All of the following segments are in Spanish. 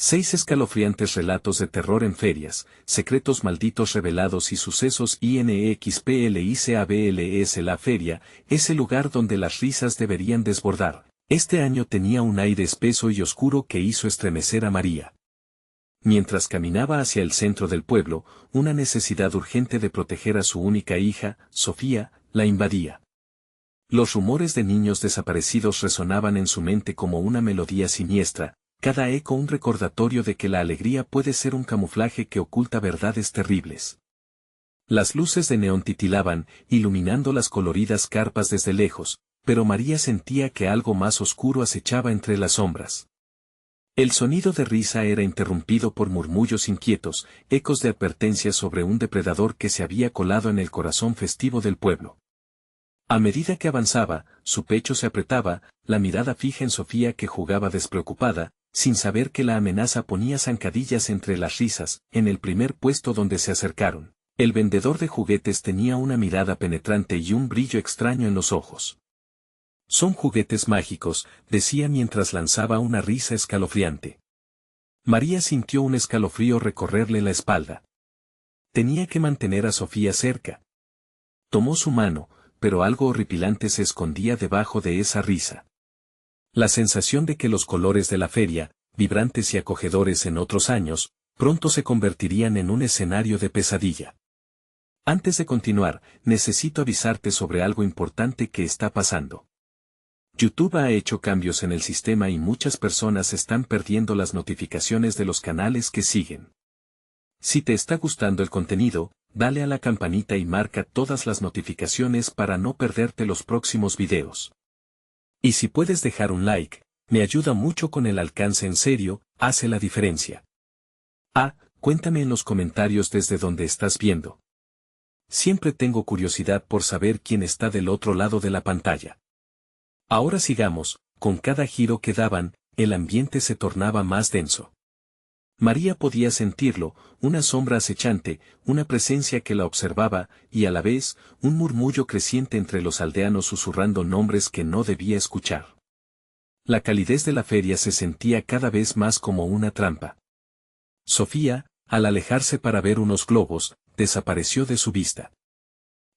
6 escalofriantes relatos de terror en ferias, secretos malditos revelados y sucesos INXPLICABLS. La feria es el lugar donde las risas deberían desbordar. Este año tenía un aire espeso y oscuro que hizo estremecer a María. Mientras caminaba hacia el centro del pueblo, una necesidad urgente de proteger a su única hija, Sofía, la invadía. Los rumores de niños desaparecidos resonaban en su mente como una melodía siniestra, cada eco un recordatorio de que la alegría puede ser un camuflaje que oculta verdades terribles. Las luces de neón titilaban, iluminando las coloridas carpas desde lejos, pero María sentía que algo más oscuro acechaba entre las sombras. El sonido de risa era interrumpido por murmullos inquietos, ecos de advertencia sobre un depredador que se había colado en el corazón festivo del pueblo. A medida que avanzaba, su pecho se apretaba, la mirada fija en Sofía que jugaba despreocupada, sin saber que la amenaza ponía zancadillas entre las risas. En el primer puesto donde se acercaron, el vendedor de juguetes tenía una mirada penetrante y un brillo extraño en los ojos. «Son juguetes mágicos», decía mientras lanzaba una risa escalofriante. María sintió un escalofrío recorrerle la espalda. Tenía que mantener a Sofía cerca. Tomó su mano, pero algo horripilante se escondía debajo de esa risa. La sensación de que los colores de la feria, vibrantes y acogedores en otros años, pronto se convertirían en un escenario de pesadilla. Antes de continuar, necesito avisarte sobre algo importante que está pasando. YouTube ha hecho cambios en el sistema y muchas personas están perdiendo las notificaciones de los canales que siguen. Si te está gustando el contenido, dale a la campanita y marca todas las notificaciones para no perderte los próximos videos. Y si puedes dejar un like, me ayuda mucho con el alcance. En serio, hace la diferencia. Cuéntame en los comentarios desde donde estás viendo. Siempre tengo curiosidad por saber quién está del otro lado de la pantalla. Ahora sigamos, con cada giro que daban, el ambiente se tornaba más denso. María podía sentirlo, una sombra acechante, una presencia que la observaba, y a la vez, un murmullo creciente entre los aldeanos susurrando nombres que no debía escuchar. La calidez de la feria se sentía cada vez más como una trampa. Sofía, al alejarse para ver unos globos, desapareció de su vista.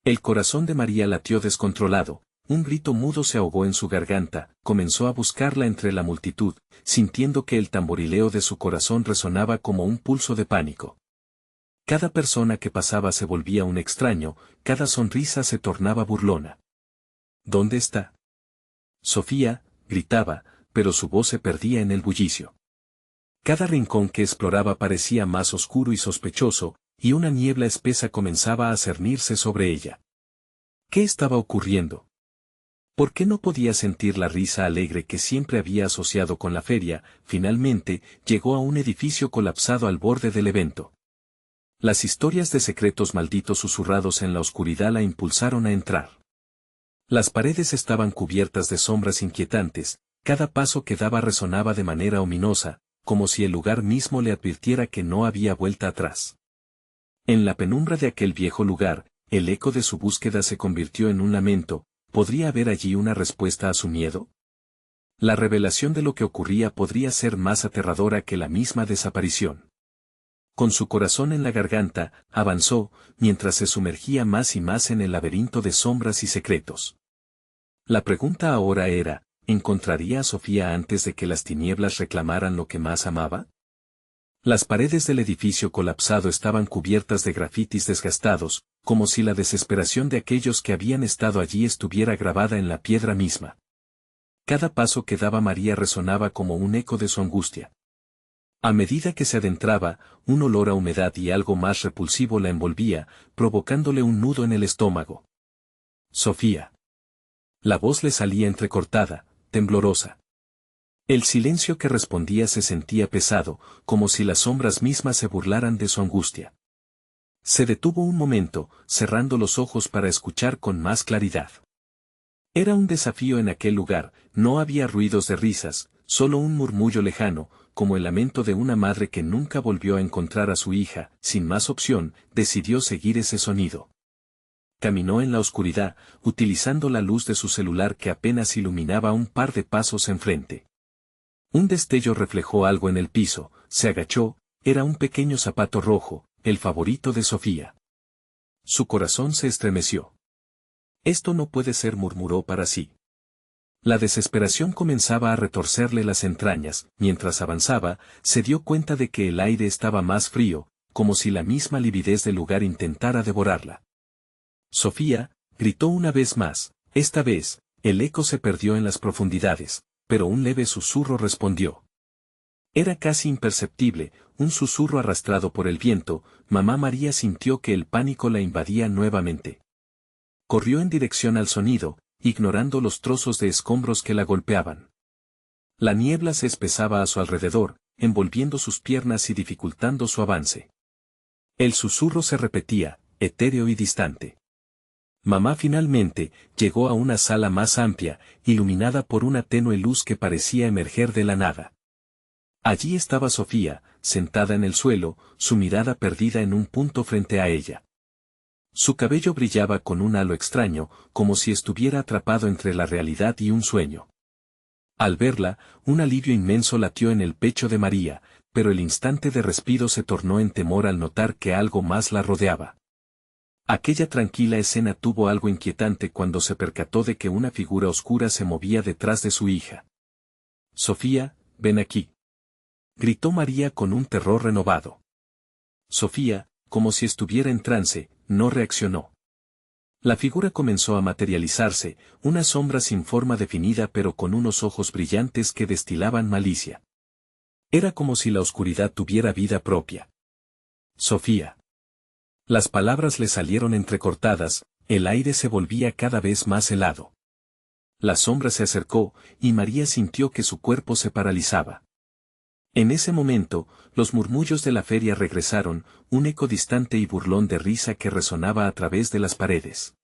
El corazón de María latió descontrolado. Un grito mudo se ahogó en su garganta, comenzó a buscarla entre la multitud, sintiendo que el tamborileo de su corazón resonaba como un pulso de pánico. Cada persona que pasaba se volvía un extraño, cada sonrisa se tornaba burlona. ¿Dónde está? Sofía, gritaba, pero su voz se perdía en el bullicio. Cada rincón que exploraba parecía más oscuro y sospechoso, y una niebla espesa comenzaba a cernirse sobre ella. ¿Qué estaba ocurriendo? ¿Por qué no podía sentir la risa alegre que siempre había asociado con la feria? Finalmente, llegó a un edificio colapsado al borde del evento. Las historias de secretos malditos susurrados en la oscuridad la impulsaron a entrar. Las paredes estaban cubiertas de sombras inquietantes, cada paso que daba resonaba de manera ominosa, como si el lugar mismo le advirtiera que no había vuelta atrás. En la penumbra de aquel viejo lugar, el eco de su búsqueda se convirtió en un lamento. ¿Podría haber allí una respuesta a su miedo? La revelación de lo que ocurría podría ser más aterradora que la misma desaparición. Con su corazón en la garganta, avanzó, mientras se sumergía más y más en el laberinto de sombras y secretos. La pregunta ahora era, ¿encontraría a Sofía antes de que las tinieblas reclamaran lo que más amaba? Las paredes del edificio colapsado estaban cubiertas de grafitis desgastados, como si la desesperación de aquellos que habían estado allí estuviera grabada en la piedra misma. Cada paso que daba María resonaba como un eco de su angustia. A medida que se adentraba, un olor a humedad y algo más repulsivo la envolvía, provocándole un nudo en el estómago. Sofía. La voz le salía entrecortada, temblorosa. El silencio que respondía se sentía pesado, como si las sombras mismas se burlaran de su angustia. Se detuvo un momento, cerrando los ojos para escuchar con más claridad. Era un desafío en aquel lugar, no había ruidos de risas, solo un murmullo lejano, como el lamento de una madre que nunca volvió a encontrar a su hija. Sin más opción, decidió seguir ese sonido. Caminó en la oscuridad, utilizando la luz de su celular que apenas iluminaba un par de pasos enfrente. Un destello reflejó algo en el piso, se agachó, era un pequeño zapato rojo, el favorito de Sofía. Su corazón se estremeció. Esto no puede ser, murmuró para sí. La desesperación comenzaba a retorcerle las entrañas. Mientras avanzaba, se dio cuenta de que el aire estaba más frío, como si la misma lividez del lugar intentara devorarla. Sofía, gritó una vez más. Esta vez, el eco se perdió en las profundidades, pero un leve susurro respondió. Era casi imperceptible, un susurro arrastrado por el viento. Mamá María sintió que el pánico la invadía nuevamente. Corrió en dirección al sonido, ignorando los trozos de escombros que la golpeaban. La niebla se espesaba a su alrededor, envolviendo sus piernas y dificultando su avance. El susurro se repetía, etéreo y distante. Mamá finalmente llegó a una sala más amplia, iluminada por una tenue luz que parecía emerger de la nada. Allí estaba Sofía, sentada en el suelo, su mirada perdida en un punto frente a ella. Su cabello brillaba con un halo extraño, como si estuviera atrapado entre la realidad y un sueño. Al verla, un alivio inmenso latió en el pecho de María, pero el instante de respiro se tornó en temor al notar que algo más la rodeaba. Aquella tranquila escena tuvo algo inquietante cuando se percató de que una figura oscura se movía detrás de su hija. «Sofía, ven aquí», gritó María con un terror renovado. Sofía, como si estuviera en trance, no reaccionó. La figura comenzó a materializarse, una sombra sin forma definida pero con unos ojos brillantes que destilaban malicia. Era como si la oscuridad tuviera vida propia. «Sofía». Las palabras le salieron entrecortadas, el aire se volvía cada vez más helado. La sombra se acercó, y María sintió que su cuerpo se paralizaba. En ese momento, los murmullos de la feria regresaron, un eco distante y burlón de risa que resonaba a través de las paredes.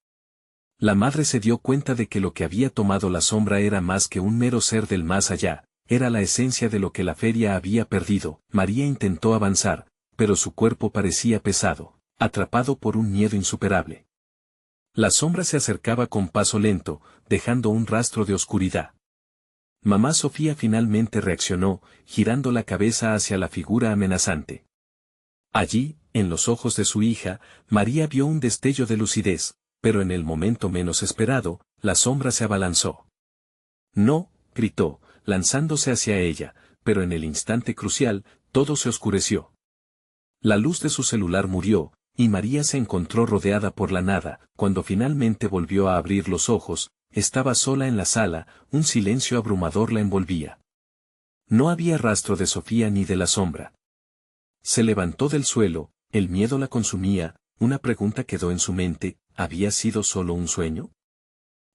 La madre se dio cuenta de que lo que había tomado la sombra era más que un mero ser del más allá, era la esencia de lo que la feria había perdido. María intentó avanzar, pero su cuerpo parecía pesado, atrapado por un miedo insuperable. La sombra se acercaba con paso lento, dejando un rastro de oscuridad. Mamá Sofía finalmente reaccionó, girando la cabeza hacia la figura amenazante. Allí, en los ojos de su hija, María vio un destello de lucidez, pero en el momento menos esperado, la sombra se abalanzó. «No», gritó, lanzándose hacia ella, pero en el instante crucial, todo se oscureció. La luz de su celular murió, y María se encontró rodeada por la nada. Cuando finalmente volvió a abrir los ojos, estaba sola en la sala, un silencio abrumador la envolvía. No había rastro de Sofía ni de la sombra. Se levantó del suelo, el miedo la consumía, una pregunta quedó en su mente, ¿había sido solo un sueño?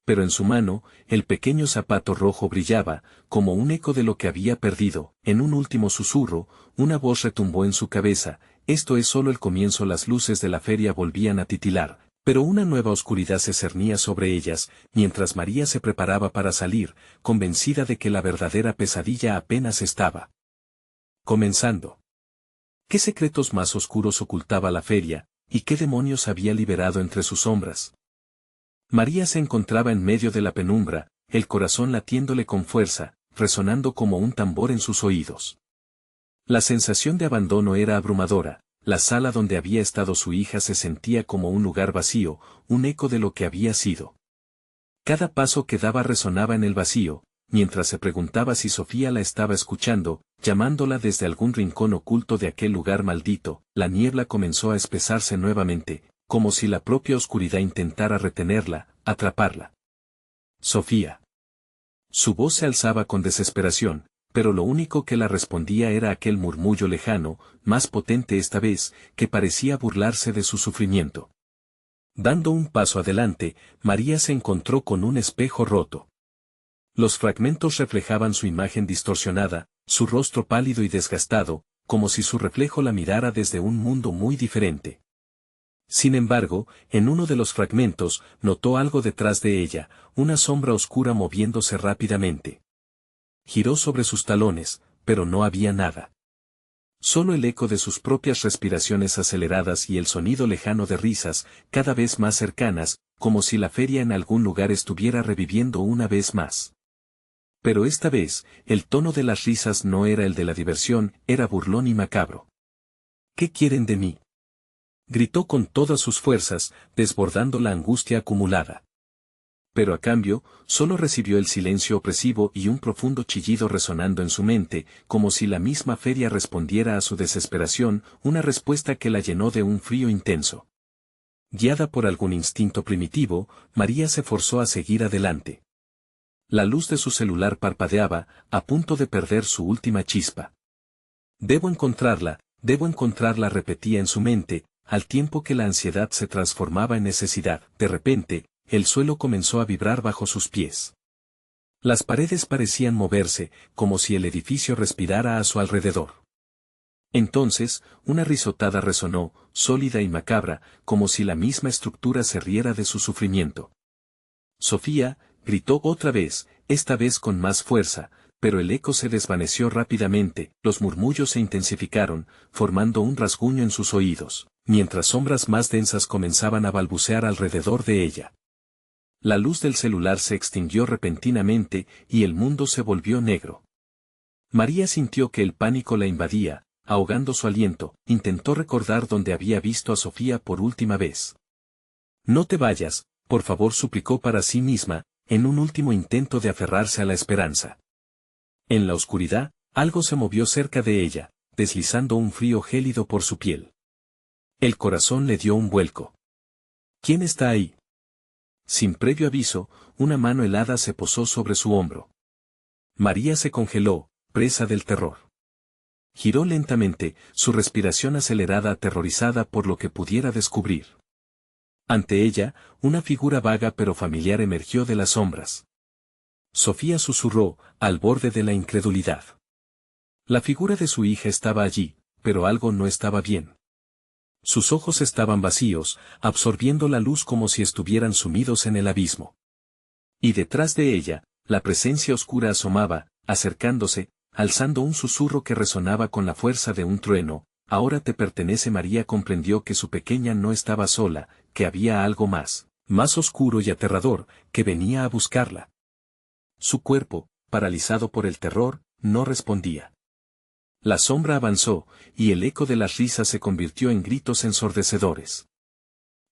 Pero en su mano, el pequeño zapato rojo brillaba, como un eco de lo que había perdido. En un último susurro, una voz retumbó en su cabeza: «Esto es solo el comienzo». Las luces de la feria volvían a titilar, pero una nueva oscuridad se cernía sobre ellas, mientras María se preparaba para salir, convencida de que la verdadera pesadilla apenas estaba comenzando. ¿Qué secretos más oscuros ocultaba la feria, y qué demonios había liberado entre sus sombras? María se encontraba en medio de la penumbra, el corazón latiéndole con fuerza, resonando como un tambor en sus oídos. La sensación de abandono era abrumadora. La sala donde había estado su hija se sentía como un lugar vacío, un eco de lo que había sido. Cada paso que daba resonaba en el vacío, mientras se preguntaba si Sofía la estaba escuchando, llamándola desde algún rincón oculto de aquel lugar maldito. La niebla comenzó a espesarse nuevamente, como si la propia oscuridad intentara retenerla, atraparla. «Sofía». Su voz se alzaba con desesperación, pero lo único que la respondía era aquel murmullo lejano, más potente esta vez, que parecía burlarse de su sufrimiento. Dando un paso adelante, María se encontró con un espejo roto. Los fragmentos reflejaban su imagen distorsionada, su rostro pálido y desgastado, como si su reflejo la mirara desde un mundo muy diferente. Sin embargo, en uno de los fragmentos, notó algo detrás de ella, una sombra oscura moviéndose rápidamente. Giró sobre sus talones, pero no había nada. Solo el eco de sus propias respiraciones aceleradas y el sonido lejano de risas, cada vez más cercanas, como si la feria en algún lugar estuviera reviviendo una vez más. Pero esta vez, el tono de las risas no era el de la diversión, era burlón y macabro. ¿Qué quieren de mí?, gritó con todas sus fuerzas, desbordando la angustia acumulada. Pero a cambio, solo recibió el silencio opresivo y un profundo chillido resonando en su mente, como si la misma feria respondiera a su desesperación, una respuesta que la llenó de un frío intenso. Guiada por algún instinto primitivo, María se forzó a seguir adelante. La luz de su celular parpadeaba, a punto de perder su última chispa. Debo encontrarla, repetía en su mente, al tiempo que la ansiedad se transformaba en necesidad. De repente, el suelo comenzó a vibrar bajo sus pies. Las paredes parecían moverse, como si el edificio respirara a su alrededor. Entonces, una risotada resonó, sólida y macabra, como si la misma estructura se riera de su sufrimiento. Sofía, gritó otra vez, esta vez con más fuerza, pero el eco se desvaneció rápidamente, los murmullos se intensificaron, formando un rasguño en sus oídos, mientras sombras más densas comenzaban a balbucear alrededor de ella. La luz del celular se extinguió repentinamente y el mundo se volvió negro. María sintió que el pánico la invadía, ahogando su aliento, intentó recordar dónde había visto a Sofía por última vez. No te vayas, por favor, suplicó para sí misma, en un último intento de aferrarse a la esperanza. En la oscuridad, algo se movió cerca de ella, deslizando un frío gélido por su piel. El corazón le dio un vuelco. ¿Quién está ahí? Sin previo aviso, una mano helada se posó sobre su hombro. María se congeló, presa del terror. Giró lentamente, su respiración acelerada, aterrorizada por lo que pudiera descubrir. Ante ella, una figura vaga pero familiar emergió de las sombras. Sofía susurró, al borde de la incredulidad. La figura de su hija estaba allí, pero algo no estaba bien. Sus ojos estaban vacíos, absorbiendo la luz como si estuvieran sumidos en el abismo. Y detrás de ella, la presencia oscura asomaba, acercándose, alzando un susurro que resonaba con la fuerza de un trueno. Ahora te pertenece. María comprendió que su pequeña no estaba sola, que había algo más oscuro y aterrador, que venía a buscarla. Su cuerpo, paralizado por el terror, no respondía. La sombra avanzó, y el eco de las risas se convirtió en gritos ensordecedores.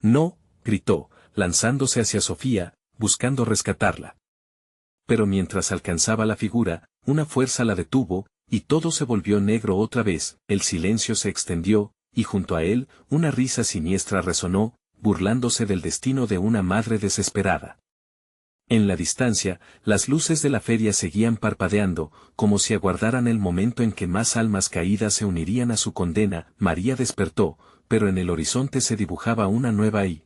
No, gritó, lanzándose hacia Sofía, buscando rescatarla. Pero mientras alcanzaba la figura, una fuerza la detuvo, y todo se volvió negro otra vez, el silencio se extendió, y junto a él, una risa siniestra resonó, burlándose del destino de una madre desesperada. En la distancia, las luces de la feria seguían parpadeando, como si aguardaran el momento en que más almas caídas se unirían a su condena. María despertó, pero en el horizonte se dibujaba una nueva y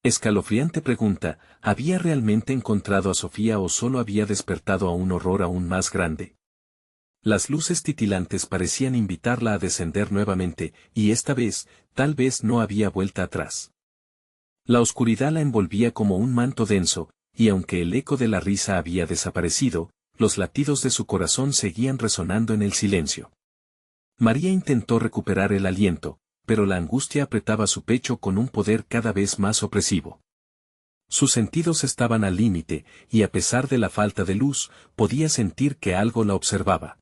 escalofriante pregunta: ¿había realmente encontrado a Sofía o solo había despertado a un horror aún más grande? Las luces titilantes parecían invitarla a descender nuevamente, y esta vez, tal vez no había vuelta atrás. La oscuridad la envolvía como un manto denso, y aunque el eco de la risa había desaparecido, los latidos de su corazón seguían resonando en el silencio. María intentó recuperar el aliento, pero la angustia apretaba su pecho con un poder cada vez más opresivo. Sus sentidos estaban al límite, y a pesar de la falta de luz, podía sentir que algo la observaba.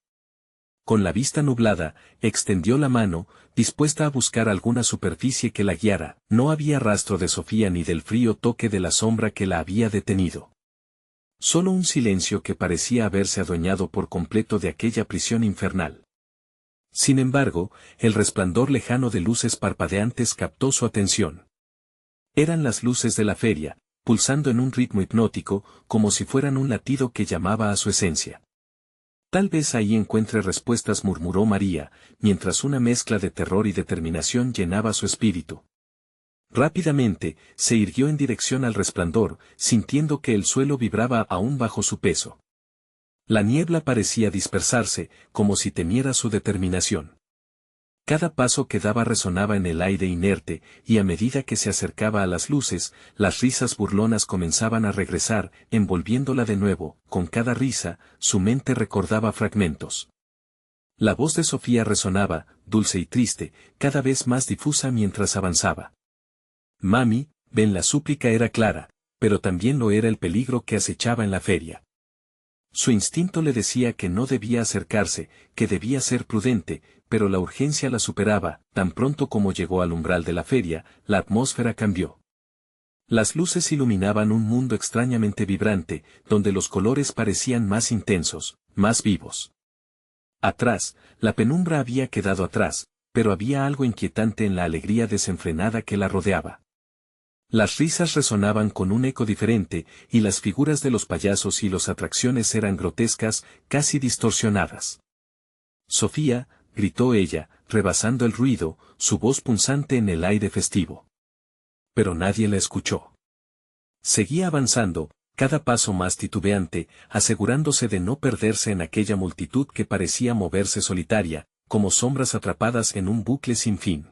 Con la vista nublada, extendió la mano, dispuesta a buscar alguna superficie que la guiara. No había rastro de Sofía ni del frío toque de la sombra que la había detenido. Solo un silencio que parecía haberse adueñado por completo de aquella prisión infernal. Sin embargo, el resplandor lejano de luces parpadeantes captó su atención. Eran las luces de la feria, pulsando en un ritmo hipnótico, como si fueran un latido que llamaba a su esencia. Tal vez ahí encuentre respuestas, murmuró María, mientras una mezcla de terror y determinación llenaba su espíritu. Rápidamente, se irguió en dirección al resplandor, sintiendo que el suelo vibraba aún bajo su peso. La niebla parecía dispersarse, como si temiera su determinación. Cada paso que daba resonaba en el aire inerte, y a medida que se acercaba a las luces, las risas burlonas comenzaban a regresar, envolviéndola de nuevo. Con cada risa, su mente recordaba fragmentos. La voz de Sofía resonaba, dulce y triste, cada vez más difusa mientras avanzaba. Mami, ven. La súplica era clara, pero también lo era el peligro que acechaba en la feria. Su instinto le decía que no debía acercarse, que debía ser prudente, pero la urgencia la superaba. Tan pronto como llegó al umbral de la feria, la atmósfera cambió. Las luces iluminaban un mundo extrañamente vibrante, donde los colores parecían más intensos, más vivos. Atrás, la penumbra había quedado atrás, pero había algo inquietante en la alegría desenfrenada que la rodeaba. Las risas resonaban con un eco diferente, y las figuras de los payasos y las atracciones eran grotescas, casi distorsionadas. Sofía, gritó ella, rebasando el ruido, su voz punzante en el aire festivo. Pero nadie la escuchó. Seguía avanzando, cada paso más titubeante, asegurándose de no perderse en aquella multitud que parecía moverse solitaria, como sombras atrapadas en un bucle sin fin.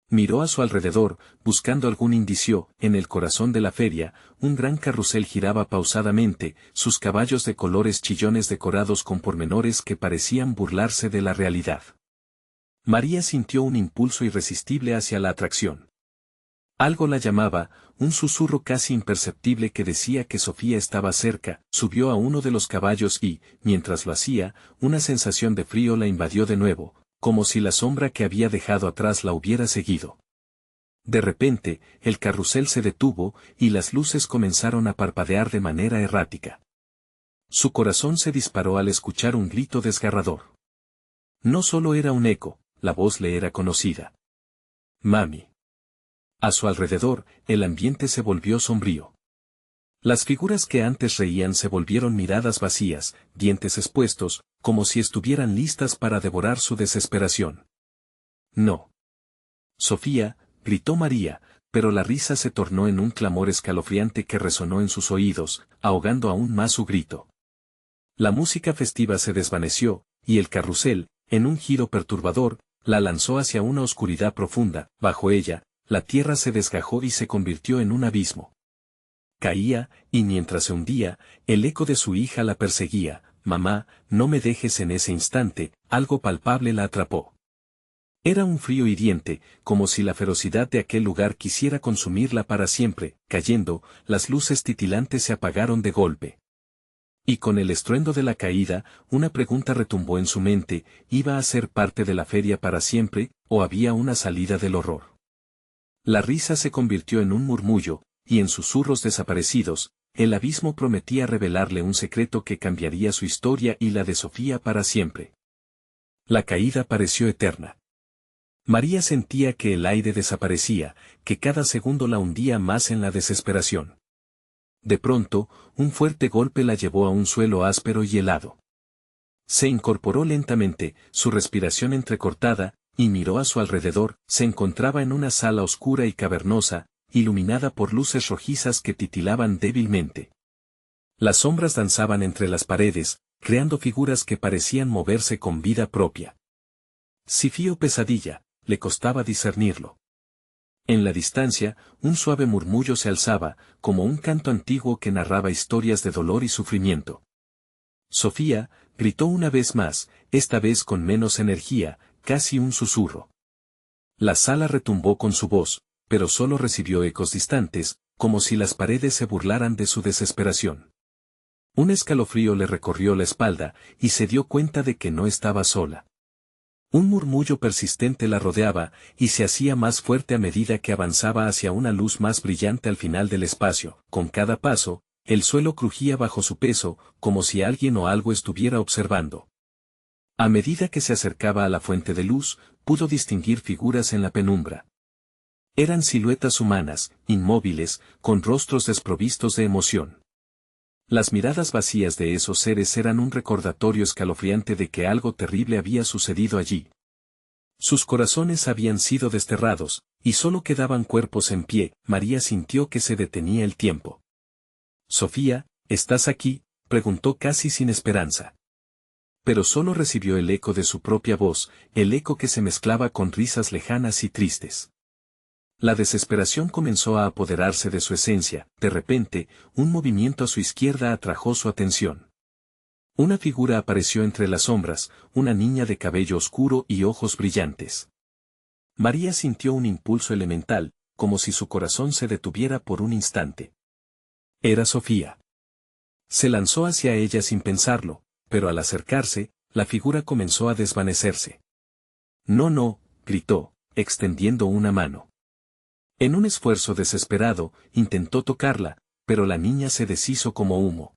Miró a su alrededor, buscando algún indicio. En el corazón de la feria, un gran carrusel giraba pausadamente, sus caballos de colores chillones decorados con pormenores que parecían burlarse de la realidad. María sintió un impulso irresistible hacia la atracción. Algo la llamaba, un susurro casi imperceptible que decía que Sofía estaba cerca. Subió a uno de los caballos y, mientras lo hacía, una sensación de frío la invadió de nuevo, como si la sombra que había dejado atrás la hubiera seguido. De repente, el carrusel se detuvo, y las luces comenzaron a parpadear de manera errática. Su corazón se disparó al escuchar un grito desgarrador. No solo era un eco, la voz le era conocida. Mami. A su alrededor, el ambiente se volvió sombrío. Las figuras que antes reían se volvieron miradas vacías, dientes expuestos, como si estuvieran listas para devorar su desesperación. No. Sofía, gritó María, pero la risa se tornó en un clamor escalofriante que resonó en sus oídos, ahogando aún más su grito. La música festiva se desvaneció, y el carrusel, en un giro perturbador, la lanzó hacia una oscuridad profunda. Bajo ella, la tierra se desgajó y se convirtió en un abismo. Caía, y mientras se hundía, el eco de su hija la perseguía. Mamá, no me dejes. En ese instante, algo palpable la atrapó. Era un frío hiriente, como si la ferocidad de aquel lugar quisiera consumirla para siempre. Cayendo, las luces titilantes se apagaron de golpe. Y con el estruendo de la caída, una pregunta retumbó en su mente: ¿iba a ser parte de la feria para siempre, o había una salida del horror? La risa se convirtió en un murmullo, y en susurros desaparecidos, el abismo prometía revelarle un secreto que cambiaría su historia y la de Sofía para siempre. La caída pareció eterna. María sentía que el aire desaparecía, que cada segundo la hundía más en la desesperación. De pronto, un fuerte golpe la llevó a un suelo áspero y helado. Se incorporó lentamente, su respiración entrecortada, y miró a su alrededor. Se encontraba en una sala oscura y cavernosa, iluminada por luces rojizas que titilaban débilmente. Las sombras danzaban entre las paredes, creando figuras que parecían moverse con vida propia. Sifí o pesadilla, le costaba discernirlo. En la distancia, un suave murmullo se alzaba, como un canto antiguo que narraba historias de dolor y sufrimiento. Sofía, gritó una vez más, esta vez con menos energía, casi un susurro. La sala retumbó con su voz, pero solo recibió ecos distantes, como si las paredes se burlaran de su desesperación. Un escalofrío le recorrió la espalda, y se dio cuenta de que no estaba sola. Un murmullo persistente la rodeaba, y se hacía más fuerte a medida que avanzaba hacia una luz más brillante al final del espacio. Con cada paso, el suelo crujía bajo su peso, como si alguien o algo estuviera observando. A medida que se acercaba a la fuente de luz, pudo distinguir figuras en la penumbra. Eran siluetas humanas, inmóviles, con rostros desprovistos de emoción. Las miradas vacías de esos seres eran un recordatorio escalofriante de que algo terrible había sucedido allí. Sus corazones habían sido desterrados, y solo quedaban cuerpos en pie. María sintió que se detenía el tiempo. «Sofía, ¿estás aquí?», preguntó casi sin esperanza. Pero solo recibió el eco de su propia voz, el eco que se mezclaba con risas lejanas y tristes. La desesperación comenzó a apoderarse de su esencia. De repente, un movimiento a su izquierda atrajo su atención. Una figura apareció entre las sombras, una niña de cabello oscuro y ojos brillantes. María sintió un impulso elemental, como si su corazón se detuviera por un instante. Era Sofía. Se lanzó hacia ella sin pensarlo, pero al acercarse, la figura comenzó a desvanecerse. No, no, gritó, extendiendo una mano. En un esfuerzo desesperado, intentó tocarla, pero la niña se deshizo como humo.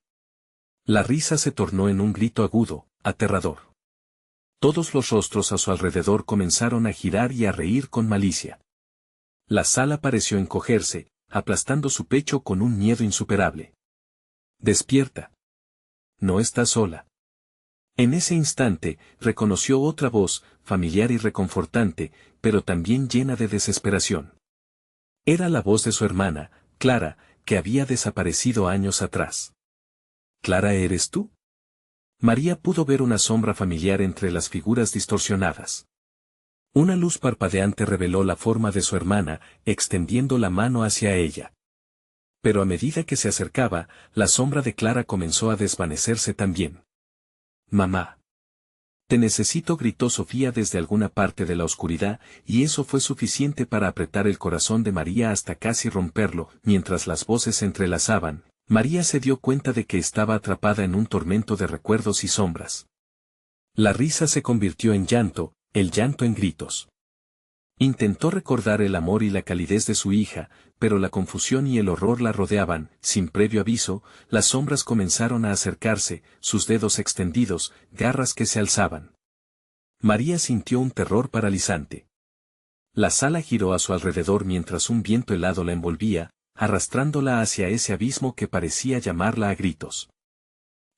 La risa se tornó en un grito agudo, aterrador. Todos los rostros a su alrededor comenzaron a girar y a reír con malicia. La sala pareció encogerse, aplastando su pecho con un miedo insuperable. Despierta. No estás sola. En ese instante, reconoció otra voz, familiar y reconfortante, pero también llena de desesperación. Era la voz de su hermana, Clara, que había desaparecido años atrás. ¿Clara eres tú? María pudo ver una sombra familiar entre las figuras distorsionadas. Una luz parpadeante reveló la forma de su hermana, extendiendo la mano hacia ella. Pero a medida que se acercaba, la sombra de Clara comenzó a desvanecerse también. «Mamá. Te necesito», gritó Sofía desde alguna parte de la oscuridad, y eso fue suficiente para apretar el corazón de María hasta casi romperlo. Mientras las voces se entrelazaban, María se dio cuenta de que estaba atrapada en un tormento de recuerdos y sombras. La risa se convirtió en llanto, el llanto en gritos. Intentó recordar el amor y la calidez de su hija, pero la confusión y el horror la rodeaban. Sin previo aviso, las sombras comenzaron a acercarse, sus dedos extendidos, garras que se alzaban. María sintió un terror paralizante. La sala giró a su alrededor mientras un viento helado la envolvía, arrastrándola hacia ese abismo que parecía llamarla a gritos.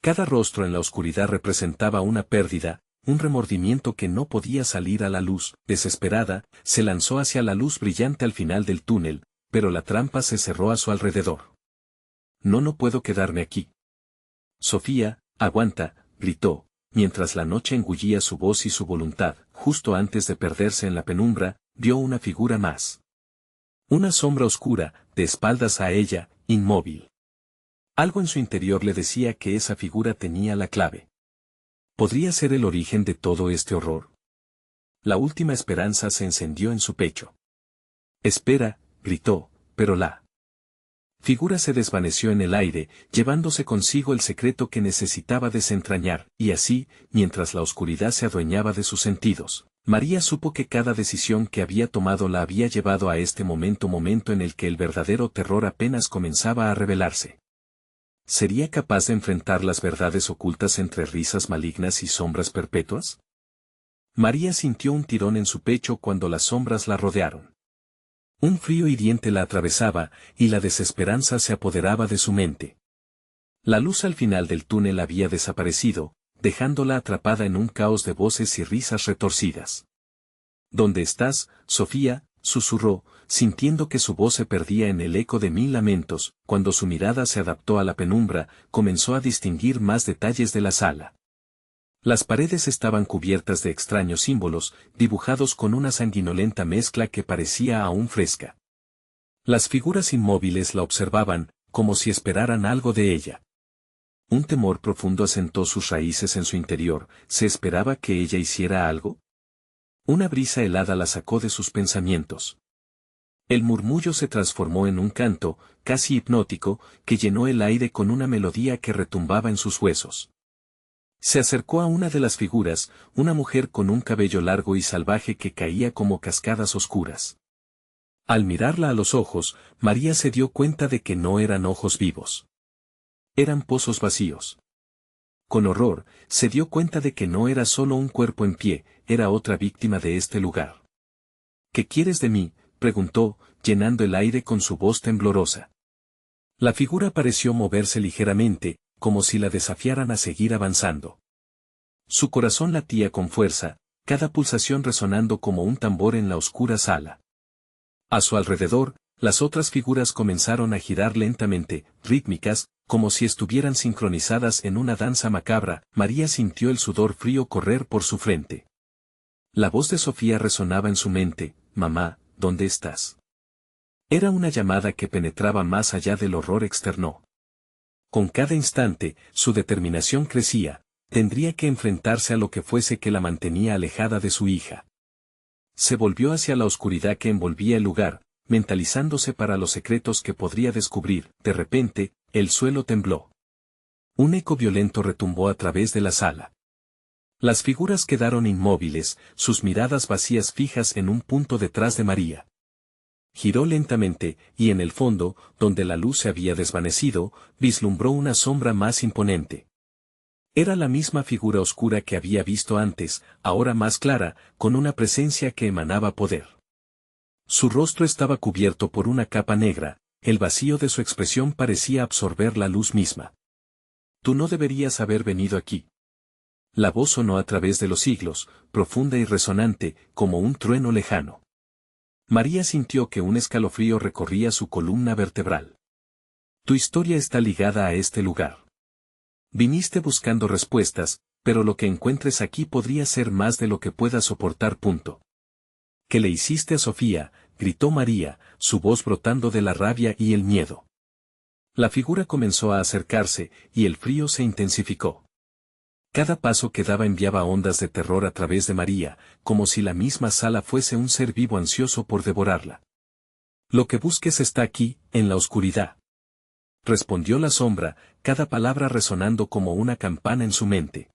Cada rostro en la oscuridad representaba una pérdida, un remordimiento que no podía salir a la luz. Desesperada, se lanzó hacia la luz brillante al final del túnel, pero la trampa se cerró a su alrededor. No puedo quedarme aquí. Sofía, aguanta, gritó, mientras la noche engullía su voz y su voluntad. Justo antes de perderse en la penumbra, vio una figura más. Una sombra oscura, de espaldas a ella, inmóvil. Algo en su interior le decía que esa figura tenía la clave. ¿Podría ser el origen de todo este horror? La última esperanza se encendió en su pecho. «Espera», gritó, pero la figura se desvaneció en el aire, llevándose consigo el secreto que necesitaba desentrañar, y así, mientras la oscuridad se adueñaba de sus sentidos, María supo que cada decisión que había tomado la había llevado a este momento en el que el verdadero terror apenas comenzaba a revelarse. ¿Sería capaz de enfrentar las verdades ocultas entre risas malignas y sombras perpetuas? María sintió un tirón en su pecho cuando las sombras la rodearon. Un frío hiriente la atravesaba, y la desesperanza se apoderaba de su mente. La luz al final del túnel había desaparecido, dejándola atrapada en un caos de voces y risas retorcidas. «¿Dónde estás, Sofía?», susurró, sintiendo que su voz se perdía en el eco de mil lamentos. Cuando su mirada se adaptó a la penumbra, comenzó a distinguir más detalles de la sala. Las paredes estaban cubiertas de extraños símbolos, dibujados con una sanguinolenta mezcla que parecía aún fresca. Las figuras inmóviles la observaban, como si esperaran algo de ella. Un temor profundo asentó sus raíces en su interior. ¿Se esperaba que ella hiciera algo? Una brisa helada la sacó de sus pensamientos. El murmullo se transformó en un canto, casi hipnótico, que llenó el aire con una melodía que retumbaba en sus huesos. Se acercó a una de las figuras, una mujer con un cabello largo y salvaje que caía como cascadas oscuras. Al mirarla a los ojos, María se dio cuenta de que no eran ojos vivos. Eran pozos vacíos. Con horror, se dio cuenta de que no era solo un cuerpo en pie, era otra víctima de este lugar. «¿Qué quieres de mí?», preguntó, llenando el aire con su voz temblorosa. La figura pareció moverse ligeramente, como si la desafiaran a seguir avanzando. Su corazón latía con fuerza, cada pulsación resonando como un tambor en la oscura sala. A su alrededor, las otras figuras comenzaron a girar lentamente, rítmicas, como si estuvieran sincronizadas en una danza macabra. María sintió el sudor frío correr por su frente. La voz de Sofía resonaba en su mente: «Mamá, ¿dónde estás?». Era una llamada que penetraba más allá del horror externo. Con cada instante, su determinación crecía, tendría que enfrentarse a lo que fuese que la mantenía alejada de su hija. Se volvió hacia la oscuridad que envolvía el lugar, mentalizándose para los secretos que podría descubrir. De repente, el suelo tembló. Un eco violento retumbó a través de la sala. Las figuras quedaron inmóviles, sus miradas vacías fijas en un punto detrás de María. Giró lentamente, y en el fondo, donde la luz se había desvanecido, vislumbró una sombra más imponente. Era la misma figura oscura que había visto antes, ahora más clara, con una presencia que emanaba poder. Su rostro estaba cubierto por una capa negra, el vacío de su expresión parecía absorber la luz misma. Tú no deberías haber venido aquí. La voz sonó a través de los siglos, profunda y resonante, como un trueno lejano. María sintió que un escalofrío recorría su columna vertebral. Tu historia está ligada a este lugar. Viniste buscando respuestas, pero lo que encuentres aquí podría ser más de lo que puedas soportar. ¿Qué le hiciste a Sofía?, gritó María, su voz brotando de la rabia y el miedo. La figura comenzó a acercarse, y el frío se intensificó. Cada paso que daba enviaba ondas de terror a través de María, como si la misma sala fuese un ser vivo ansioso por devorarla. Lo que busques está aquí, en la oscuridad. Respondió la sombra, cada palabra resonando como una campana en su mente.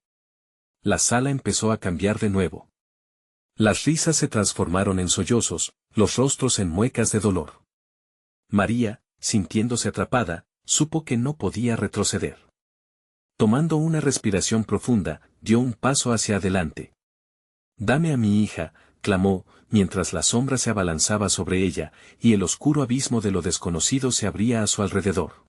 La sala empezó a cambiar de nuevo. Las risas se transformaron en sollozos, los rostros en muecas de dolor. María, sintiéndose atrapada, supo que no podía retroceder. Tomando una respiración profunda, dio un paso hacia adelante. «Dame a mi hija», clamó, mientras la sombra se abalanzaba sobre ella, y el oscuro abismo de lo desconocido se abría a su alrededor.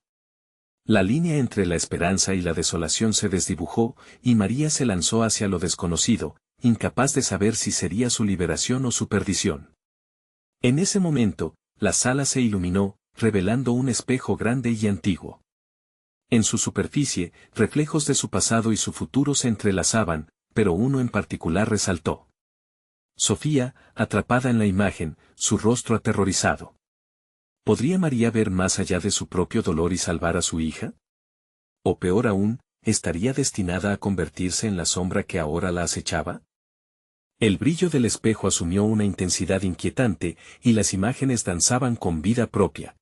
La línea entre la esperanza y la desolación se desdibujó, y María se lanzó hacia lo desconocido, incapaz de saber si sería su liberación o su perdición. En ese momento, la sala se iluminó, revelando un espejo grande y antiguo. En su superficie, reflejos de su pasado y su futuro se entrelazaban, pero uno en particular resaltó. Sofía, atrapada en la imagen, su rostro aterrorizado. ¿Podría María ver más allá de su propio dolor y salvar a su hija? O peor aún, ¿estaría destinada a convertirse en la sombra que ahora la acechaba? El brillo del espejo asumió una intensidad inquietante, y las imágenes danzaban con vida propia.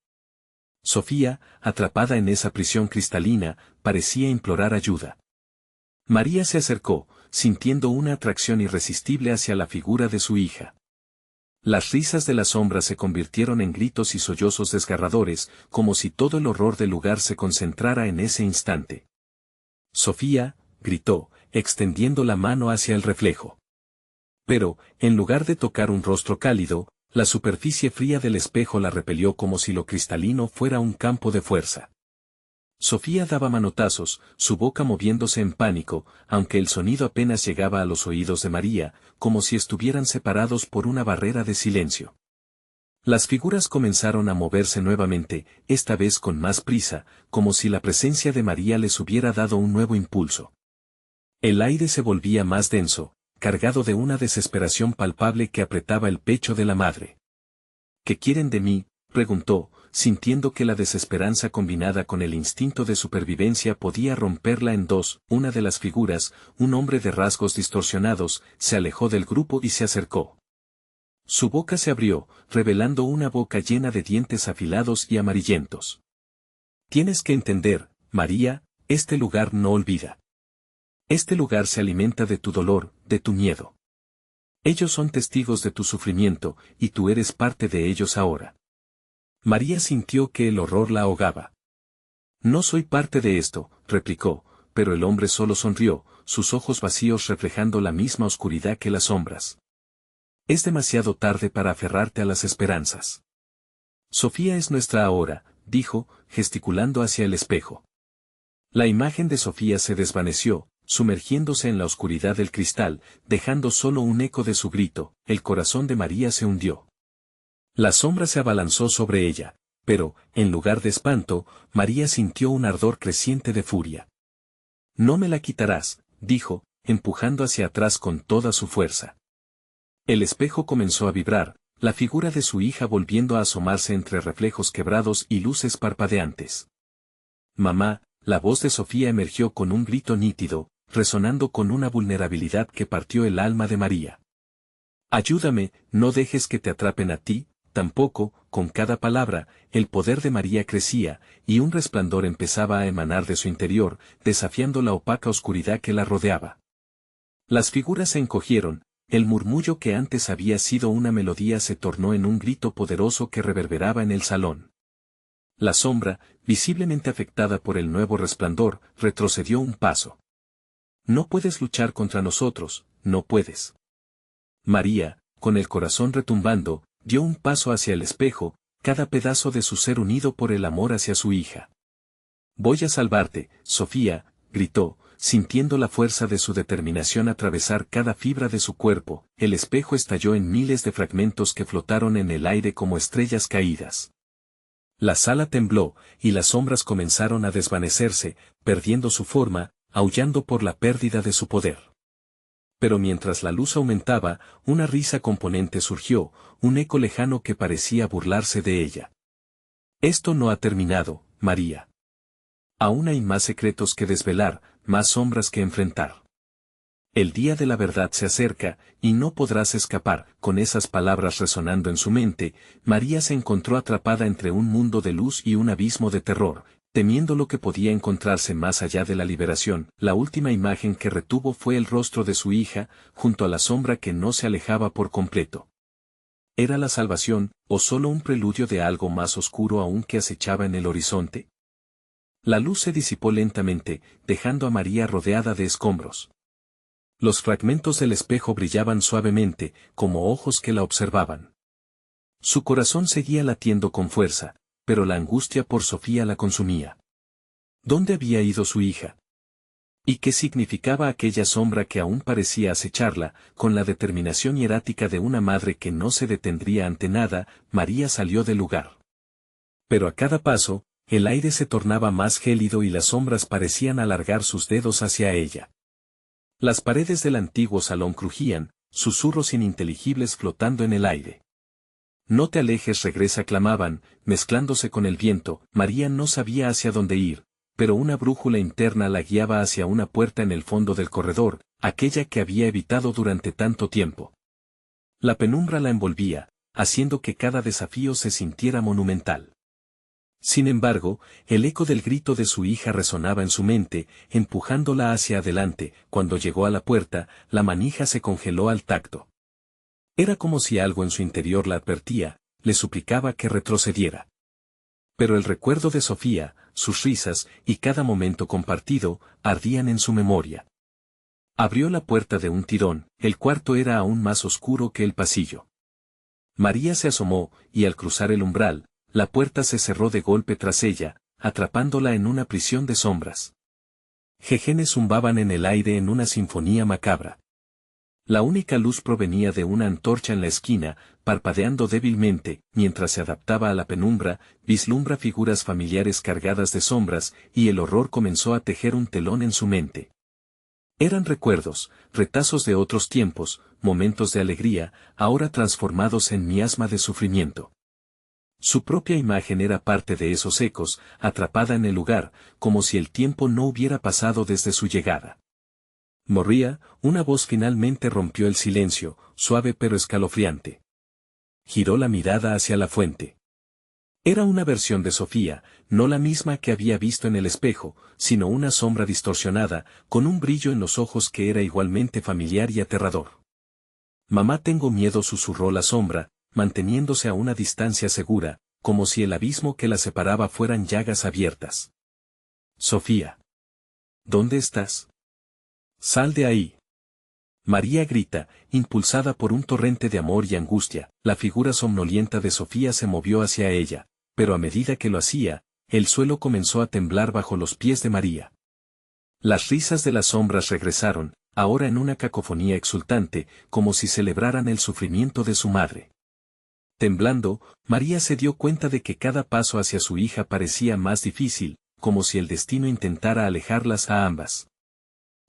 Sofía, atrapada en esa prisión cristalina, parecía implorar ayuda. María se acercó, sintiendo una atracción irresistible hacia la figura de su hija. Las risas de la sombra se convirtieron en gritos y sollozos desgarradores, como si todo el horror del lugar se concentrara en ese instante. «Sofía», gritó, extendiendo la mano hacia el reflejo. Pero, en lugar de tocar un rostro cálido, la superficie fría del espejo la repelió como si lo cristalino fuera un campo de fuerza. Sofía daba manotazos, su boca moviéndose en pánico, aunque el sonido apenas llegaba a los oídos de María, como si estuvieran separados por una barrera de silencio. Las figuras comenzaron a moverse nuevamente, esta vez con más prisa, como si la presencia de María les hubiera dado un nuevo impulso. El aire se volvía más denso, cargado de una desesperación palpable que apretaba el pecho de la madre. «¿Qué quieren de mí?», preguntó, sintiendo que la desesperanza combinada con el instinto de supervivencia podía romperla en dos. Una de las figuras, un hombre de rasgos distorsionados, se alejó del grupo y se acercó. Su boca se abrió, revelando una boca llena de dientes afilados y amarillentos. «Tienes que entender, María, este lugar no olvida. Este lugar se alimenta de tu dolor, de tu miedo. Ellos son testigos de tu sufrimiento, y tú eres parte de ellos ahora». María sintió que el horror la ahogaba. «No soy parte de esto», replicó, pero el hombre solo sonrió, sus ojos vacíos reflejando la misma oscuridad que las sombras. «Es demasiado tarde para aferrarte a las esperanzas. Sofía es nuestra ahora», dijo, gesticulando hacia el espejo. La imagen de Sofía se desvaneció, sumergiéndose en la oscuridad del cristal, dejando solo un eco de su grito. El corazón de María se hundió. La sombra se abalanzó sobre ella, pero, en lugar de espanto, María sintió un ardor creciente de furia. «No me la quitarás», dijo, empujando hacia atrás con toda su fuerza. El espejo comenzó a vibrar, la figura de su hija volviendo a asomarse entre reflejos quebrados y luces parpadeantes. «Mamá», la voz de Sofía emergió con un grito nítido, resonando con una vulnerabilidad que partió el alma de María. «Ayúdame, no dejes que te atrapen a ti Tampoco, con cada palabra, el poder de María crecía, y un resplandor empezaba a emanar de su interior, desafiando la opaca oscuridad que la rodeaba. Las figuras se encogieron, el murmullo que antes había sido una melodía se tornó en un grito poderoso que reverberaba en el salón. La sombra, visiblemente afectada por el nuevo resplandor, retrocedió un paso. No puedes luchar contra nosotros, no puedes. María, con el corazón retumbando, dio un paso hacia el espejo, cada pedazo de su ser unido por el amor hacia su hija. Voy a salvarte, Sofía, gritó, sintiendo la fuerza de su determinación atravesar cada fibra de su cuerpo. El espejo estalló en miles de fragmentos que flotaron en el aire como estrellas caídas. La sala tembló, y las sombras comenzaron a desvanecerse, perdiendo su forma, aullando por la pérdida de su poder. Pero mientras la luz aumentaba, una risa componente surgió, un eco lejano que parecía burlarse de ella. Esto no ha terminado, María. Aún hay más secretos que desvelar, más sombras que enfrentar. El día de la verdad se acerca, y no podrás escapar. Con esas palabras resonando en su mente, María se encontró atrapada entre un mundo de luz y un abismo de terror, temiendo lo que podía encontrarse más allá de la liberación. La última imagen que retuvo fue el rostro de su hija, junto a la sombra que no se alejaba por completo. ¿Era la salvación, o solo un preludio de algo más oscuro aún que acechaba en el horizonte? La luz se disipó lentamente, dejando a María rodeada de escombros. Los fragmentos del espejo brillaban suavemente, como ojos que la observaban. Su corazón seguía latiendo con fuerza, pero la angustia por Sofía la consumía. ¿Dónde había ido su hija? ¿Y qué significaba aquella sombra que aún parecía acecharla? Con la determinación hierática de una madre que no se detendría ante nada, María salió del lugar. Pero a cada paso, el aire se tornaba más gélido y las sombras parecían alargar sus dedos hacia ella. Las paredes del antiguo salón crujían, susurros ininteligibles flotando en el aire. No te alejes, regresa, clamaban, mezclándose con el viento. María no sabía hacia dónde ir, pero una brújula interna la guiaba hacia una puerta en el fondo del corredor, aquella que había evitado durante tanto tiempo. La penumbra la envolvía, haciendo que cada desafío se sintiera monumental. Sin embargo, el eco del grito de su hija resonaba en su mente, empujándola hacia adelante. Cuando llegó a la puerta, la manija se congeló al tacto. Era como si algo en su interior la advertía, le suplicaba que retrocediera. Pero el recuerdo de Sofía, sus risas, y cada momento compartido, ardían en su memoria. Abrió la puerta de un tirón, el cuarto era aún más oscuro que el pasillo. María se asomó, y al cruzar el umbral, la puerta se cerró de golpe tras ella, atrapándola en una prisión de sombras. Jejenes zumbaban en el aire en una sinfonía macabra. La única luz provenía de una antorcha en la esquina, parpadeando débilmente. Mientras se adaptaba a la penumbra, vislumbra figuras familiares cargadas de sombras, y el horror comenzó a tejer un telón en su mente. Eran recuerdos, retazos de otros tiempos, momentos de alegría, ahora transformados en miasma de sufrimiento. Su propia imagen era parte de esos ecos, atrapada en el lugar, como si el tiempo no hubiera pasado desde su llegada. Moría, una voz finalmente rompió el silencio, suave pero escalofriante. Giró la mirada hacia la fuente. Era una versión de Sofía, no la misma que había visto en el espejo, sino una sombra distorsionada, con un brillo en los ojos que era igualmente familiar y aterrador. Mamá, tengo miedo, susurró la sombra, manteniéndose a una distancia segura, como si el abismo que la separaba fueran llagas abiertas. Sofía. ¿Dónde estás? Sal de ahí. María grita, impulsada por un torrente de amor y angustia. La figura somnolienta de Sofía se movió hacia ella, pero a medida que lo hacía, el suelo comenzó a temblar bajo los pies de María. Las risas de las sombras regresaron, ahora en una cacofonía exultante, como si celebraran el sufrimiento de su madre. Temblando, María se dio cuenta de que cada paso hacia su hija parecía más difícil, como si el destino intentara alejarlas a ambas.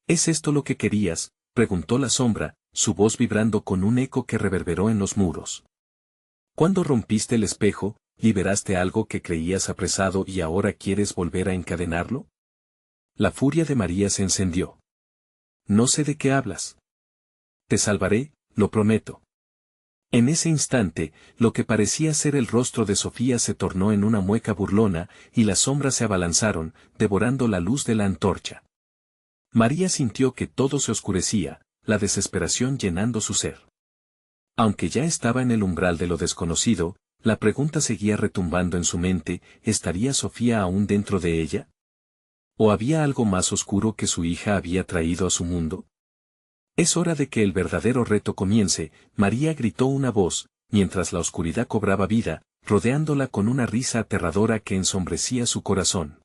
¿Es esto lo que querías?, preguntó la sombra, su voz vibrando con un eco que reverberó en los muros. ¿Cuándo rompiste el espejo, liberaste algo que creías apresado y ahora quieres volver a encadenarlo? La furia de María se encendió. No sé de qué hablas. Te salvaré, lo prometo. En ese instante, lo que parecía ser el rostro de Sofía se tornó en una mueca burlona, y las sombras se abalanzaron, devorando la luz de la antorcha. María sintió que todo se oscurecía, la desesperación llenando su ser. Aunque ya estaba en el umbral de lo desconocido, la pregunta seguía retumbando en su mente: ¿estaría Sofía aún dentro de ella? ¿O había algo más oscuro que su hija había traído a su mundo? Es hora de que el verdadero reto comience, María gritó una voz, mientras la oscuridad cobraba vida, rodeándola con una risa aterradora que ensombrecía su corazón.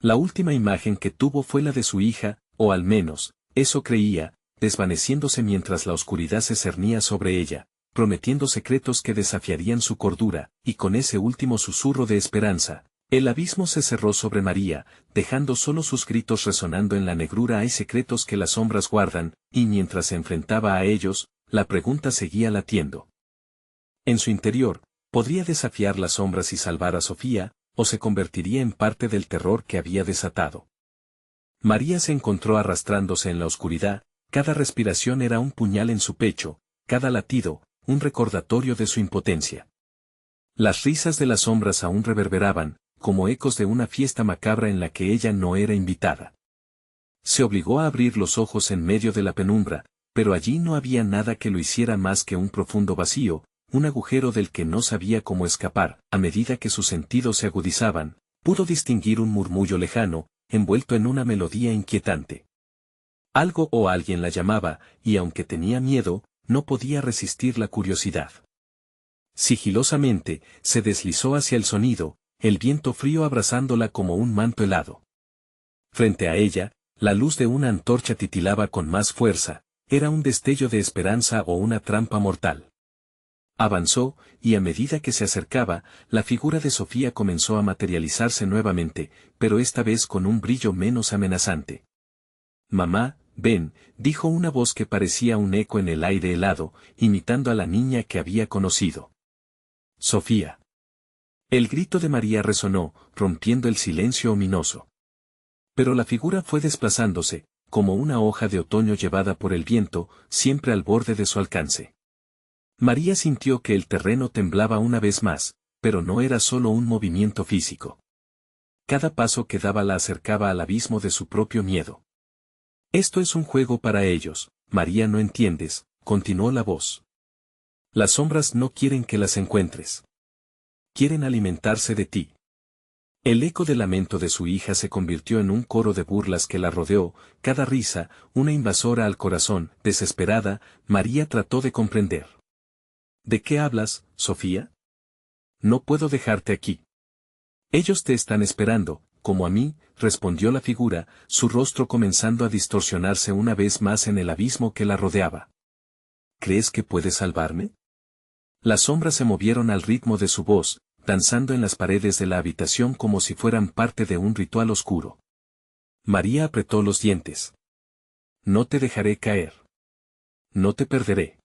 La última imagen que tuvo fue la de su hija, o al menos, eso creía, desvaneciéndose mientras la oscuridad se cernía sobre ella, prometiendo secretos que desafiarían su cordura, y con ese último susurro de esperanza, el abismo se cerró sobre María, dejando solo sus gritos resonando en la negrura. Hay secretos que las sombras guardan, y mientras se enfrentaba a ellos, la pregunta seguía latiendo. En su interior, ¿podría desafiar las sombras y salvar a Sofía, o se convertiría en parte del terror que había desatado? María se encontró arrastrándose en la oscuridad, cada respiración era un puñal en su pecho, cada latido, un recordatorio de su impotencia. Las risas de las sombras aún reverberaban, como ecos de una fiesta macabra en la que ella no era invitada. Se obligó a abrir los ojos en medio de la penumbra, pero allí no había nada que lo hiciera más que un profundo vacío, un agujero del que no sabía cómo escapar. A medida que sus sentidos se agudizaban, pudo distinguir un murmullo lejano, envuelto en una melodía inquietante. Algo o alguien la llamaba, y aunque tenía miedo, no podía resistir la curiosidad. Sigilosamente, se deslizó hacia el sonido, el viento frío abrazándola como un manto helado. Frente a ella, la luz de una antorcha titilaba con más fuerza, era un destello de esperanza o una trampa mortal. Avanzó, y a medida que se acercaba, la figura de Sofía comenzó a materializarse nuevamente, pero esta vez con un brillo menos amenazante. «Mamá, ven», dijo una voz que parecía un eco en el aire helado, imitando a la niña que había conocido. «Sofía». El grito de María resonó, rompiendo el silencio ominoso. Pero la figura fue desplazándose, como una hoja de otoño llevada por el viento, siempre al borde de su alcance. María sintió que el terreno temblaba una vez más, pero no era solo un movimiento físico. Cada paso que daba la acercaba al abismo de su propio miedo. «Esto es un juego para ellos, María, no entiendes», continuó la voz. «Las sombras no quieren que las encuentres. Quieren alimentarse de ti». El eco del lamento de su hija se convirtió en un coro de burlas que la rodeó, cada risa, una invasora al corazón. Desesperada, María trató de comprender. «¿De qué hablas, Sofía? No puedo dejarte aquí. Ellos te están esperando, como a mí», respondió la figura, su rostro comenzando a distorsionarse una vez más en el abismo que la rodeaba. «¿Crees que puedes salvarme?». Las sombras se movieron al ritmo de su voz, danzando en las paredes de la habitación como si fueran parte de un ritual oscuro. María apretó los dientes. «No te dejaré caer. No te perderé».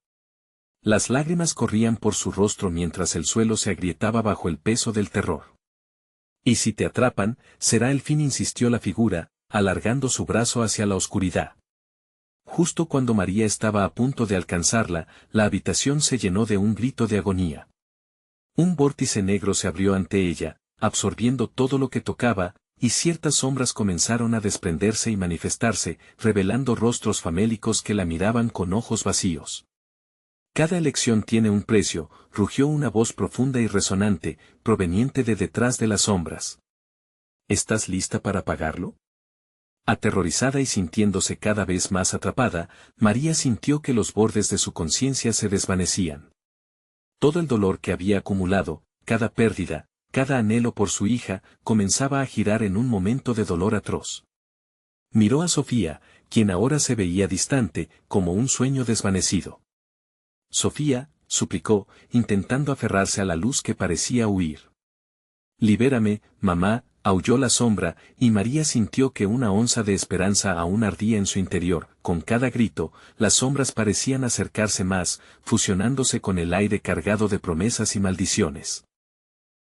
Las lágrimas corrían por su rostro mientras el suelo se agrietaba bajo el peso del terror. «Y si te atrapan, será el fin», insistió la figura, alargando su brazo hacia la oscuridad. Justo cuando María estaba a punto de alcanzarla, la habitación se llenó de un grito de agonía. Un vórtice negro se abrió ante ella, absorbiendo todo lo que tocaba, y ciertas sombras comenzaron a desprenderse y manifestarse, revelando rostros famélicos que la miraban con ojos vacíos. «Cada elección tiene un precio», rugió una voz profunda y resonante, proveniente de detrás de las sombras. «¿Estás lista para pagarlo?». Aterrorizada y sintiéndose cada vez más atrapada, María sintió que los bordes de su conciencia se desvanecían. Todo el dolor que había acumulado, cada pérdida, cada anhelo por su hija, comenzaba a girar en un momento de dolor atroz. Miró a Sofía, quien ahora se veía distante, como un sueño desvanecido. «Sofía», suplicó, intentando aferrarse a la luz que parecía huir. «Libérame, mamá», aulló la sombra, y María sintió que una onza de esperanza aún ardía en su interior. Con cada grito, las sombras parecían acercarse más, fusionándose con el aire cargado de promesas y maldiciones.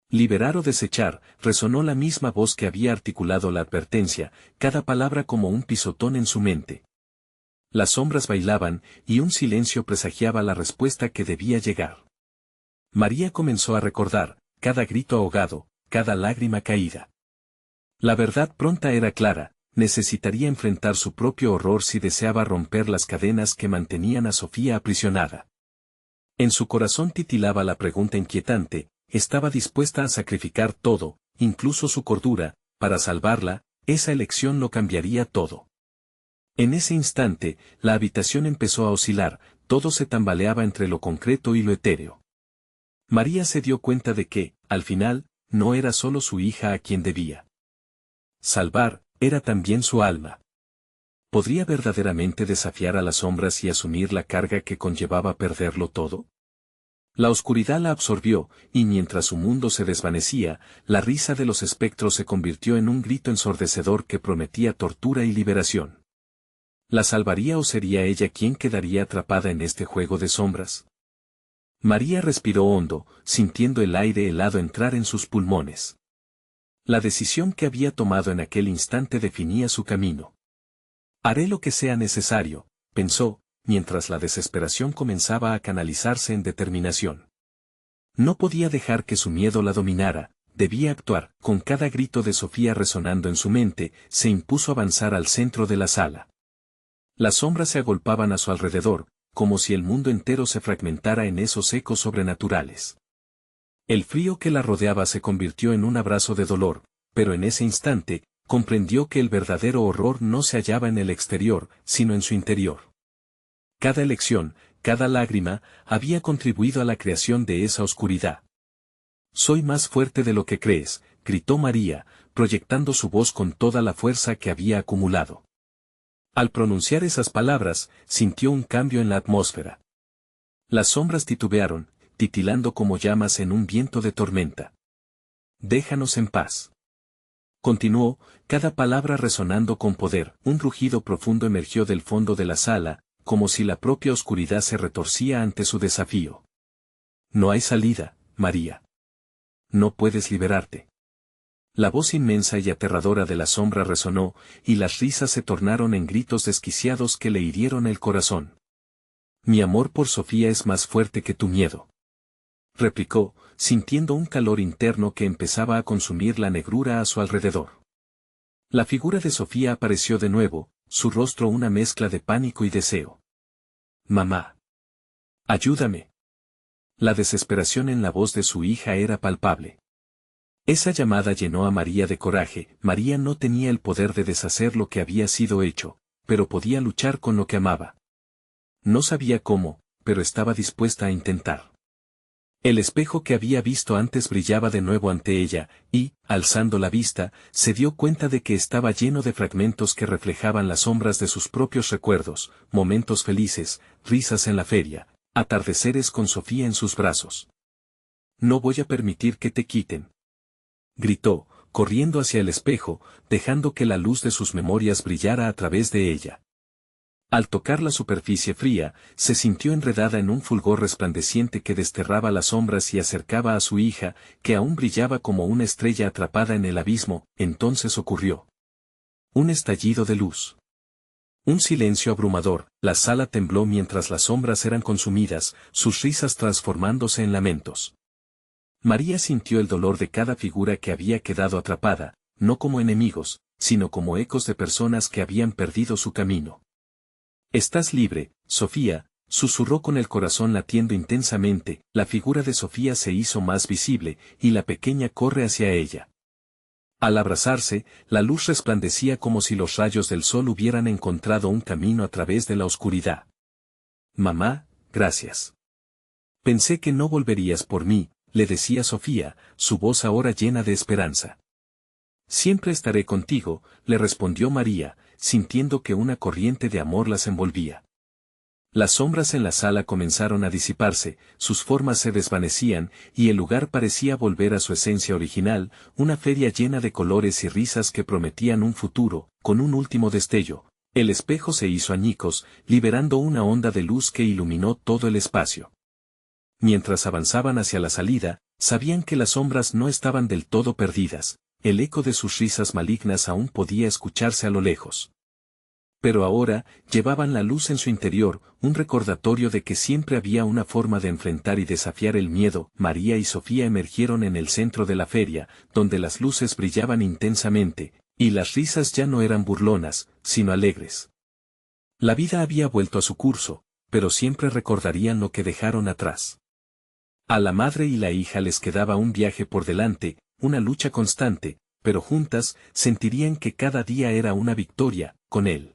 «Liberar o desechar», resonó la misma voz que había articulado la advertencia, cada palabra como un pisotón en su mente. Las sombras bailaban, y un silencio presagiaba la respuesta que debía llegar. María comenzó a recordar, cada grito ahogado, cada lágrima caída. La verdad pronta era clara, necesitaría enfrentar su propio horror si deseaba romper las cadenas que mantenían a Sofía aprisionada. En su corazón titilaba la pregunta inquietante, ¿estaba dispuesta a sacrificar todo, incluso su cordura, para salvarla? Esa elección lo cambiaría todo. En ese instante, la habitación empezó a oscilar, todo se tambaleaba entre lo concreto y lo etéreo. María se dio cuenta de que, al final, no era solo su hija a quien debía salvar, era también su alma. ¿Podría verdaderamente desafiar a las sombras y asumir la carga que conllevaba perderlo todo? La oscuridad la absorbió, y mientras su mundo se desvanecía, la risa de los espectros se convirtió en un grito ensordecedor que prometía tortura y liberación. ¿La salvaría o sería ella quien quedaría atrapada en este juego de sombras? María respiró hondo, sintiendo el aire helado entrar en sus pulmones. La decisión que había tomado en aquel instante definía su camino. Haré lo que sea necesario, pensó, mientras la desesperación comenzaba a canalizarse en determinación. No podía dejar que su miedo la dominara, debía actuar. Con cada grito de Sofía resonando en su mente, se impuso avanzar al centro de la sala. Las sombras se agolpaban a su alrededor, como si el mundo entero se fragmentara en esos ecos sobrenaturales. El frío que la rodeaba se convirtió en un abrazo de dolor, pero en ese instante, comprendió que el verdadero horror no se hallaba en el exterior, sino en su interior. Cada elección, cada lágrima, había contribuido a la creación de esa oscuridad. «Soy más fuerte de lo que crees», gritó María, proyectando su voz con toda la fuerza que había acumulado. Al pronunciar esas palabras, sintió un cambio en la atmósfera. Las sombras titubearon, titilando como llamas en un viento de tormenta. «Déjanos en paz». Continuó, cada palabra resonando con poder. Un rugido profundo emergió del fondo de la sala, como si la propia oscuridad se retorcía ante su desafío. «No hay salida, María. No puedes liberarte». La voz inmensa y aterradora de la sombra resonó, y las risas se tornaron en gritos desquiciados que le hirieron el corazón. «Mi amor por Sofía es más fuerte que tu miedo», replicó, sintiendo un calor interno que empezaba a consumir la negrura a su alrededor. La figura de Sofía apareció de nuevo, su rostro una mezcla de pánico y deseo. «Mamá. Ayúdame». La desesperación en la voz de su hija era palpable. Esa llamada llenó a María de coraje. María no tenía el poder de deshacer lo que había sido hecho, pero podía luchar con lo que amaba. No sabía cómo, pero estaba dispuesta a intentar. El espejo que había visto antes brillaba de nuevo ante ella, y, alzando la vista, se dio cuenta de que estaba lleno de fragmentos que reflejaban las sombras de sus propios recuerdos, momentos felices, risas en la feria, atardeceres con Sofía en sus brazos. «No voy a permitir que te quiten», gritó, corriendo hacia el espejo, dejando que la luz de sus memorias brillara a través de ella. Al tocar la superficie fría, se sintió enredada en un fulgor resplandeciente que desterraba las sombras y acercaba a su hija, que aún brillaba como una estrella atrapada en el abismo. Entonces ocurrió un estallido de luz. Un silencio abrumador, la sala tembló mientras las sombras eran consumidas, sus risas transformándose en lamentos. María sintió el dolor de cada figura que había quedado atrapada, no como enemigos, sino como ecos de personas que habían perdido su camino. «Estás libre, Sofía», susurró con el corazón latiendo intensamente. La figura de Sofía se hizo más visible, y la pequeña corre hacia ella. Al abrazarse, la luz resplandecía como si los rayos del sol hubieran encontrado un camino a través de la oscuridad. «Mamá, gracias. Pensé que no volverías por mí», le decía Sofía, su voz ahora llena de esperanza. «Siempre estaré contigo», le respondió María, sintiendo que una corriente de amor las envolvía. Las sombras en la sala comenzaron a disiparse, sus formas se desvanecían, y el lugar parecía volver a su esencia original, una feria llena de colores y risas que prometían un futuro. Con un último destello, el espejo se hizo añicos, liberando una onda de luz que iluminó todo el espacio. Mientras avanzaban hacia la salida, sabían que las sombras no estaban del todo perdidas. El eco de sus risas malignas aún podía escucharse a lo lejos. Pero ahora, llevaban la luz en su interior, un recordatorio de que siempre había una forma de enfrentar y desafiar el miedo. María y Sofía emergieron en el centro de la feria, donde las luces brillaban intensamente, y las risas ya no eran burlonas, sino alegres. La vida había vuelto a su curso, pero siempre recordarían lo que dejaron atrás. A la madre y la hija les quedaba un viaje por delante, una lucha constante, pero juntas sentirían que cada día era una victoria, con él.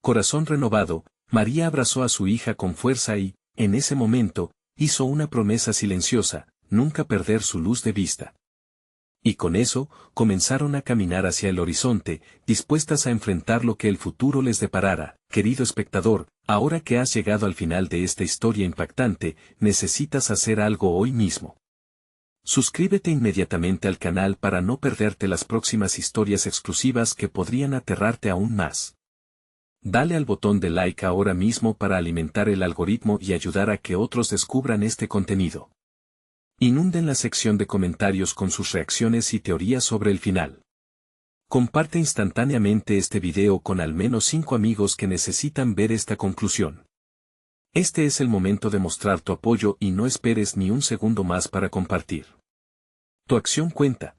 Corazón renovado, María abrazó a su hija con fuerza y, en ese momento, hizo una promesa silenciosa, nunca perder su luz de vista. Y con eso, comenzaron a caminar hacia el horizonte, dispuestas a enfrentar lo que el futuro les deparara. Querido espectador, ahora que has llegado al final de esta historia impactante, necesitas hacer algo hoy mismo. Suscríbete inmediatamente al canal para no perderte las próximas historias exclusivas que podrían aterrarte aún más. Dale al botón de like ahora mismo para alimentar el algoritmo y ayudar a que otros descubran este contenido. Inunden la sección de comentarios con sus reacciones y teorías sobre el final. Comparte instantáneamente este video con al menos 5 amigos que necesitan ver esta conclusión. Este es el momento de mostrar tu apoyo y no esperes ni un segundo más para compartir. Tu acción cuenta.